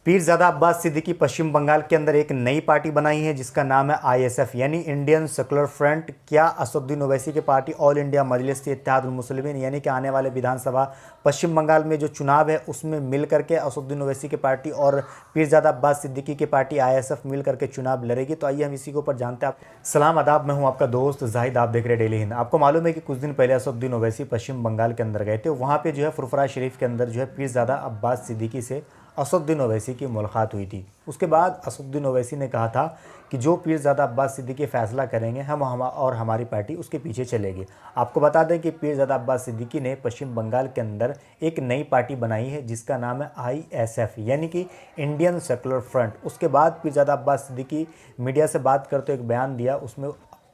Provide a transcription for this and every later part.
पीरज़ादा अब्बास सिद्दीकी पश्चिम बंगाल के अंदर एक नई पार्टी बनाई है जिसका नाम है आईएसएफ यानी इंडियन सेकुलर फ्रंट। क्या असदुद्दीन ओवैसी की पार्टी ऑल इंडिया मजलिस इत्तेहादुल मुस्लिमीन यानी कि आने वाले विधानसभा पश्चिम बंगाल में जो चुनाव है उसमें मिल करके असदुद्दीन ओवैसी की पार्टी और पीरज़ादा अब्बास सिद्दीकी की पार्टी आईएसएफ मिल करके चुनाव लड़ेगी? तो आइए हम इसी के ऊपर जानते हैं। सलाम आदाब, मैं हूं आपका दोस्त जाहिद, आप देख रहे हैं डेली हिंद। आपको मालूम है कि कुछ दिन पहले असदुद्दीन ओवैसी पश्चिम बंगाल के अंदर गए थे। वहाँ पे जो है फुरफरा शरीफ के अंदर जो है पीरज़ादा अब्बास सिद्दीकी से असदुद्दीन ओवैसी की मुलाकात हुई थी। उसके बाद असदुद्दीन ओवैसी ने कहा था कि जो पीरज़ादा अब्बास सिद्दीकी फैसला करेंगे हम और हमारी पार्टी उसके पीछे चलेगी। आपको बता दें कि पीरज़ादा अब्बास सिद्दीकी ने पश्चिम बंगाल के अंदर एक नई पार्टी बनाई है जिसका नाम है आईएसएफ यानी कि इंडियन सेकुलर फ्रंट। उसके बाद पीरज़ादा अब्बास सिद्दीकी मीडिया से बात करते एक बयान दिया। उसमें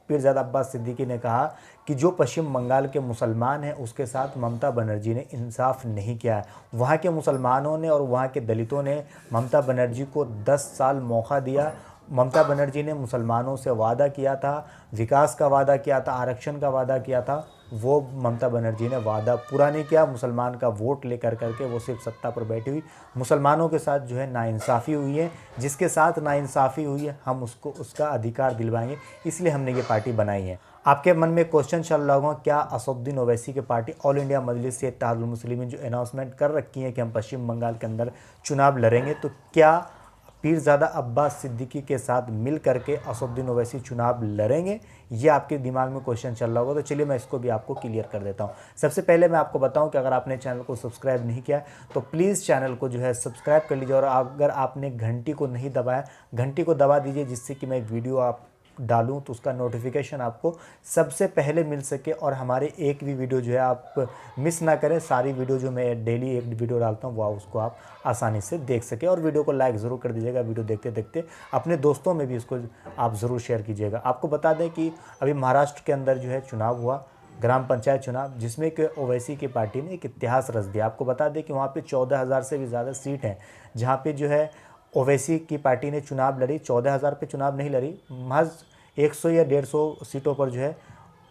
पीरज़ादा अब्बास सिद्दीकी ने कहा कि जो पश्चिम बंगाल के मुसलमान हैं उसके साथ ममता बनर्जी ने इंसाफ नहीं किया है। वहाँ के मुसलमानों ने और वहाँ के दलितों ने ममता बनर्जी को 10 साल मौका दिया। ममता बनर्जी ने मुसलमानों से वादा किया था, विकास का वादा किया था, आरक्षण का वादा किया था। वो ममता बनर्जी ने वादा पूरा नहीं किया। मुसलमान का वोट लेकर करके वो सिर्फ सत्ता पर बैठी हुई। मुसलमानों के साथ जो है नाइंसाफ़ी हुई है। जिसके साथ नाइंसाफ़ी हुई है हम उसको उसका अधिकार दिलवाएंगे, इसलिए हमने ये पार्टी बनाई है। आपके मन में क्वेश्चन चल रहा होगा, क्या असदुद्दीन ओवैसी की पार्टी ऑल इंडिया मजलिस इत्तेहादुल मुस्लिमीन जो अनाउंसमेंट कर रखी है कि हम पश्चिम बंगाल के अंदर चुनाव लड़ेंगे, तो क्या पीरज़ादा अब्बास सिद्दीकी के साथ मिल करके असदुद्दीन ओवैसी चुनाव लड़ेंगे? ये आपके दिमाग में क्वेश्चन चल रहा होगा। तो चलिए मैं इसको भी आपको क्लियर कर देता हूँ। सबसे पहले मैं आपको बताऊँ कि अगर आपने चैनल को सब्सक्राइब नहीं किया तो प्लीज़ चैनल को जो है सब्सक्राइब कर लीजिए, और अगर आपने घंटी को नहीं दबाया, घंटी को दबा दीजिए जिससे कि मैं वीडियो आप डालूं तो उसका नोटिफिकेशन आपको सबसे पहले मिल सके और हमारे एक भी वीडियो जो है आप मिस ना करें। सारी वीडियो जो मैं डेली एक वीडियो डालता हूं वह उसको आप आसानी से देख सके। और वीडियो को लाइक ज़रूर कर दीजिएगा। वीडियो देखते देखते अपने दोस्तों में भी इसको आप ज़रूर शेयर कीजिएगा। आपको बता दें कि अभी महाराष्ट्र के अंदर जो है चुनाव हुआ, ग्राम पंचायत चुनाव, जिसमें कि ओवैसी की पार्टी ने एक इतिहास रच दिया। आपको बता दें कि वहाँ पर 14,000 से भी ज़्यादा सीट हैं जहाँ पर जो है ओवैसी की पार्टी ने चुनाव लड़ी। 14,000 पे चुनाव नहीं लड़ी, महज 100 या 150 सीटों पर जो है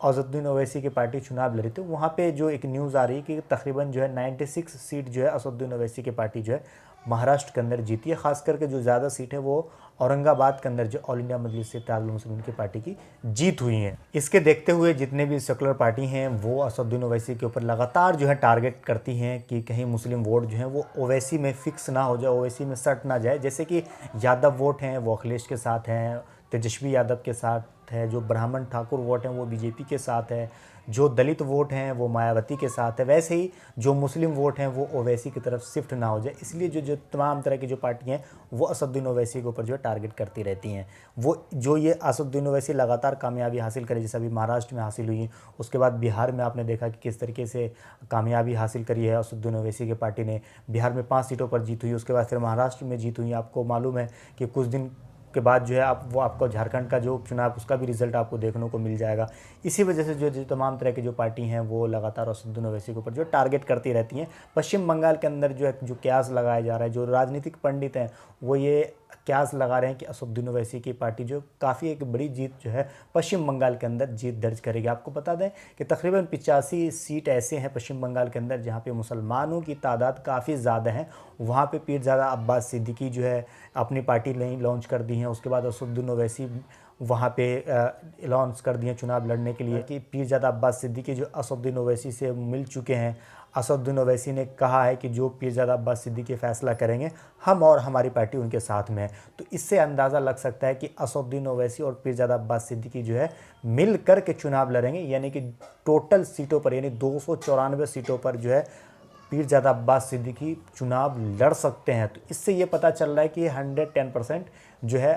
असदुद्दीन ओवैसी की पार्टी चुनाव लड़ी थी। वहाँ पे जो एक न्यूज़ आ रही है कि तकरीबन जो है 96 सीट जो है असदुद्दीन ओवैसी की पार्टी जो है महाराष्ट्र के अंदर जीती है। खास करके जो ज़्यादा सीट है वो औरंगाबाद के अंदर जो ऑल इंडिया मजलिस इत्तेहादुल मुस्लिमीन की पार्टी की जीत हुई है। इसके देखते हुए जितने भी सेकुलर पार्टी हैं वो असदुद्दीन ओवैसी के ऊपर लगातार जो है टारगेट करती हैं कि कहीं मुस्लिम वोट जो है वो ओवैसी में फिक्स ना हो जाए, ओवैसी में सट ना जाए। जैसे कि यादव वोट हैं वो अखिलेश के साथ हैं, तेजस्वी यादव के साथ है, जो ब्राह्मण ठाकुर वोट हैं वो बीजेपी के साथ है, जो दलित वोट हैं वो मायावती के साथ है। वैसे ही जो मुस्लिम वोट हैं वो ओवैसी की तरफ शिफ्ट ना हो जाए, इसलिए जो तमाम तरह की जो पार्टियां हैं वो असदुद्दीन ओवैसी के ऊपर जो है टारगेट करती रहती हैं। वो जो ये असदुद्दीन ओवैसी लगातार कामयाबी हासिल करे, जैसे अभी महाराष्ट्र में हासिल हुई, उसके बाद बिहार में आपने देखा कि किस तरीके से कामयाबी हासिल करी है असदुद्दीन ओवैसी की पार्टी ने। बिहार में 5 सीटों पर जीत हुई, उसके बाद फिर महाराष्ट्र में जीत हुई। आपको मालूम है कि कुछ दिन के बाद जो है आपको झारखंड का जो उपचुनाव उसका भी रिजल्ट आपको देखने को मिल जाएगा। इसी वजह से जो तमाम तरह की जो पार्टी हैं वो लगातार असदुद्दीन ओवैसी के ऊपर जो टारगेट करती रहती हैं। पश्चिम बंगाल के अंदर जो कयास लगाया जा रहा है, जो राजनीतिक पंडित हैं वो ये कयास लगा रहे हैं कि असदुद्दीन ओवैसी की पार्टी जो काफ़ी एक बड़ी जीत जो है पश्चिम बंगाल के अंदर जीत दर्ज करेगी। आपको बता दें कि तकरीबन 85 सीट ऐसे हैं पश्चिम बंगाल के अंदर जहाँ पे मुसलमानों की तादाद काफ़ी ज़्यादा है। वहाँ पे पीरज़ादा अब्बास सिद्दीकी जो है अपनी पार्टी लॉन्च कर दी है। उसके बाद असदुद्दीन ओवैसी वहाँ पे लॉन्च कर दिए चुनाव लड़ने के लिए कि पीरज़ादा अब्बास सिद्दीकी जो असदुद्दीन ओवैसी से मिल चुके हैं। असदुद्दीन ओवैसी ने कहा है कि जो पीरज़ादा अब्बास सिद्दीकी फैसला करेंगे हम और हमारी पार्टी उनके साथ में है। तो इससे अंदाज़ा लग सकता है कि असदुद्दीन ओवैसी और पीरज़ादा अब्बास सिद्दीकी जो है मिल कर के चुनाव लड़ेंगे, यानी कि टोटल सीटों पर यानी 294 सीटों पर जो है पीरज़ादा अब्बास सिद्दीकी चुनाव लड़ सकते हैं। तो इससे ये पता चल रहा है कि 110% जो है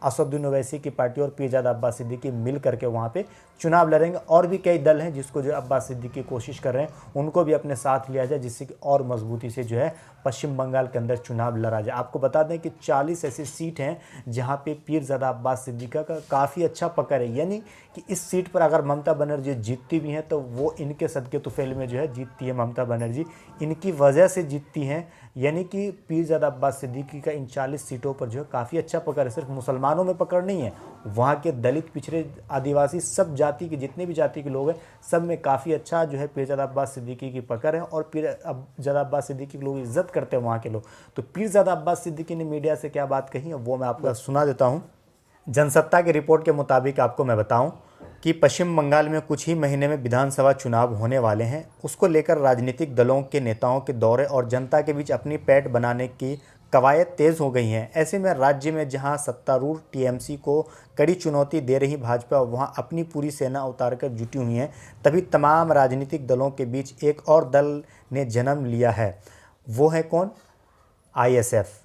असदुद्दीन ओवैसी की पार्टी और पीरज़ादा अब्बास सिद्दीकी मिल करके वहाँ पे चुनाव लड़ेंगे। और भी कई दल हैं जिसको जो अब्बास सिद्दीकी कोशिश कर रहे हैं उनको भी अपने साथ लिया जाए, जिससे कि और मजबूती से जो है पश्चिम बंगाल के अंदर चुनाव लड़ा जाए। आपको बता दें कि 40 ऐसी सीट हैं जहाँ पे पीरज़ादा अब्बास सिद्दीकी का काफ़ी अच्छा पकड़ है, यानी कि इस सीट पर अगर ममता बनर्जी जीतती भी हैं तो वो इनके सदके तुफैल में जो है जीतती है। ममता बनर्जी इनकी वजह से जीतती हैं, यानी कि पीरजादा अब्बास सिद्दीकी का इन 40 सीटों पर जो है काफ़ी अच्छा पकड़ है। सिर्फ मुसलमानों में पकड़ नहीं है, वहाँ के दलित, पिछड़े, आदिवासी, सब जाति के जितने भी जाति के लोग हैं सब में काफ़ी अच्छा जो है पीरजादा अब्बास सिद्दीकी की पकड़ है और पीरजादा अब्बास सिद्दीकी के लोग इज्जत करते हैं वहाँ के लोग। तो पीरजादा अब्बास सिद्दीकी ने मीडिया से क्या बात कही है वो मैं आपको सुना देता हूँ। जनसत्ता की रिपोर्ट के मुताबिक आपको मैं बताऊं कि पश्चिम बंगाल में कुछ ही महीने में विधानसभा चुनाव होने वाले हैं। उसको लेकर राजनीतिक दलों के नेताओं के दौरे और जनता के बीच अपनी पैठ बनाने की कवायद तेज़ हो गई हैं। ऐसे में राज्य में जहां सत्तारूढ़ टीएमसी को कड़ी चुनौती दे रही भाजपा वहां अपनी पूरी सेना उतारकर जुटी हुई हैं। तभी तमाम राजनीतिक दलों के बीच एक और दल ने जन्म लिया है। वो है कौन? आईएसएफ।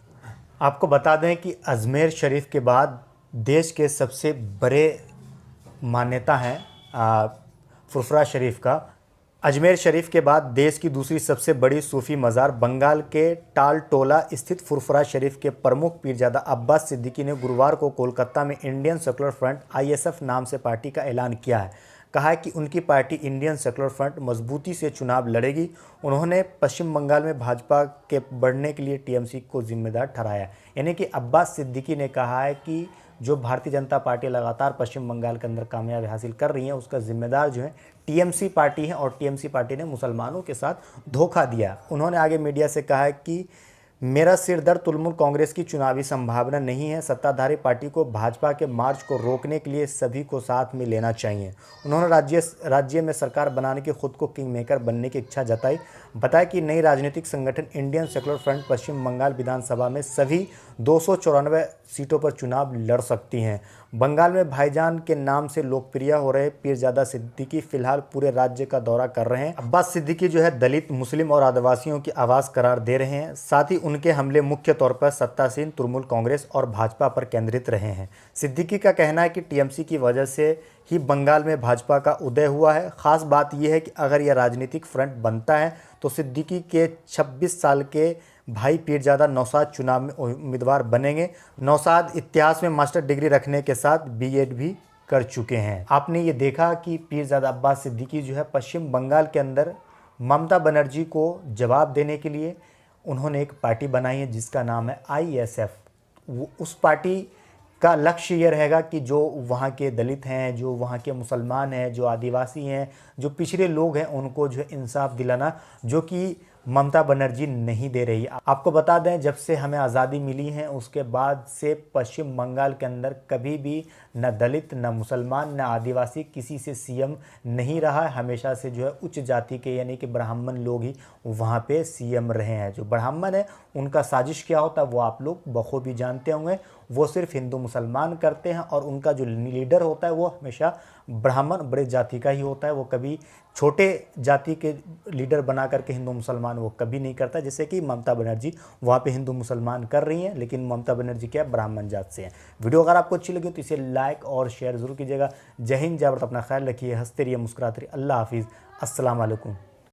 आपको बता दें कि अजमेर शरीफ के बाद देश के सबसे बड़े मान्यता है फुरफुरा शरीफ का। अजमेर शरीफ के बाद देश की दूसरी सबसे बड़ी सूफी मज़ार बंगाल के टालटोला स्थित फुरफुरा शरीफ के प्रमुख पीरजादा अब्बास सिद्दीकी ने गुरुवार को कोलकाता में इंडियन सेकुलर फ्रंट आईएसएफ नाम से पार्टी का ऐलान किया है। कहा है कि उनकी पार्टी इंडियन सेकुलर फ्रंट मजबूती से चुनाव लड़ेगी। उन्होंने पश्चिम बंगाल में भाजपा के बढ़ने के लिए टीएमसी को जिम्मेदार ठहराया। यानी कि अब्बास सिद्दीकी ने कहा है कि जो भारतीय जनता पार्टी लगातार पश्चिम बंगाल के अंदर कामयाबी हासिल कर रही है उसका जिम्मेदार जो है टीएमसी पार्टी है और टीएमसी पार्टी ने मुसलमानों के साथ धोखा दिया। उन्होंने आगे मीडिया से कहा है कि मेरा सिर दर्द तुलमुल कांग्रेस की चुनावी संभावना नहीं है। सत्ताधारी पार्टी को भाजपा के मार्च को रोकने के लिए सभी को साथ में लेना चाहिए। उन्होंने राज्य में सरकार बनाने की खुद को किंग मेकर बनने की इच्छा जताई। बताया कि नई राजनीतिक संगठन इंडियन सेकुलर फ्रंट पश्चिम बंगाल विधानसभा में सभी 294 सीटों पर चुनाव लड़ सकती हैं। बंगाल में भाईजान के नाम से लोकप्रिय हो रहे पीरजादा सिद्दीकी फिलहाल पूरे राज्य का दौरा कर रहे हैं। अब्बास सिद्दीकी जो है दलित, मुस्लिम और आदिवासियों की आवाज़ करार दे रहे हैं। साथ ही उनके हमले मुख्य तौर पर सत्तासीन तृणमूल कांग्रेस और भाजपा पर केंद्रित रहे हैं। सिद्दीकी का कहना है कि टीएमसी की वजह से ही बंगाल में भाजपा का उदय हुआ है। खास बात यह है कि अगर यह राजनीतिक फ्रंट बनता है तो सिद्दीकी के 26 साल के भाई पीरजादा नौशाद चुनाव में उम्मीदवार बनेंगे। नौशाद इतिहास में मास्टर डिग्री रखने के साथ बीएड भी कर चुके हैं। आपने ये देखा कि पीरजादा अब्बास सिद्दीकी जो है पश्चिम बंगाल के अंदर ममता बनर्जी को जवाब देने के लिए उन्होंने एक पार्टी बनाई है जिसका नाम है आईएसएफ। उस पार्टी का लक्ष्य ये रहेगा कि जो वहाँ के दलित हैं, जो वहाँ के मुसलमान हैं, जो आदिवासी हैं, जो पिछड़े लोग हैं उनको जो है इंसाफ दिलाना, जो कि ममता बनर्जी नहीं दे रही। आपको बता दें जब से हमें आज़ादी मिली है उसके बाद से पश्चिम बंगाल के अंदर कभी भी न दलित, न मुसलमान, न आदिवासी किसी से सीएम नहीं रहा है। हमेशा से जो है उच्च जाति के यानी कि ब्राह्मण लोग ही वहाँ पे सीएम रहे हैं। जो ब्राह्मण है उनका साजिश क्या होता है वो आप लोग बखूबी जानते होंगे। वो सिर्फ हिंदू मुसलमान करते हैं और उनका जो लीडर होता है वो हमेशा ब्राह्मण बड़े जाति का ही होता है। वो कभी छोटे जाति के लीडर बना करके हिंदू मुसलमान वो कभी नहीं करता। जैसे कि ममता बनर्जी वहाँ पे हिंदू मुसलमान कर रही हैं, लेकिन ममता बनर्जी क्या ब्राह्मण जात से हैं। वीडियो अगर आपको अच्छी लगी तो इसे लाइक और शेयर ज़रूर कीजिएगा। जय हिंद, जय भारत। अपना ख्याल रखिए, हंसते रहिए, मुस्कुराते रहिए। अल्लाह हाफिज़, अस्सलाम वालेकुम।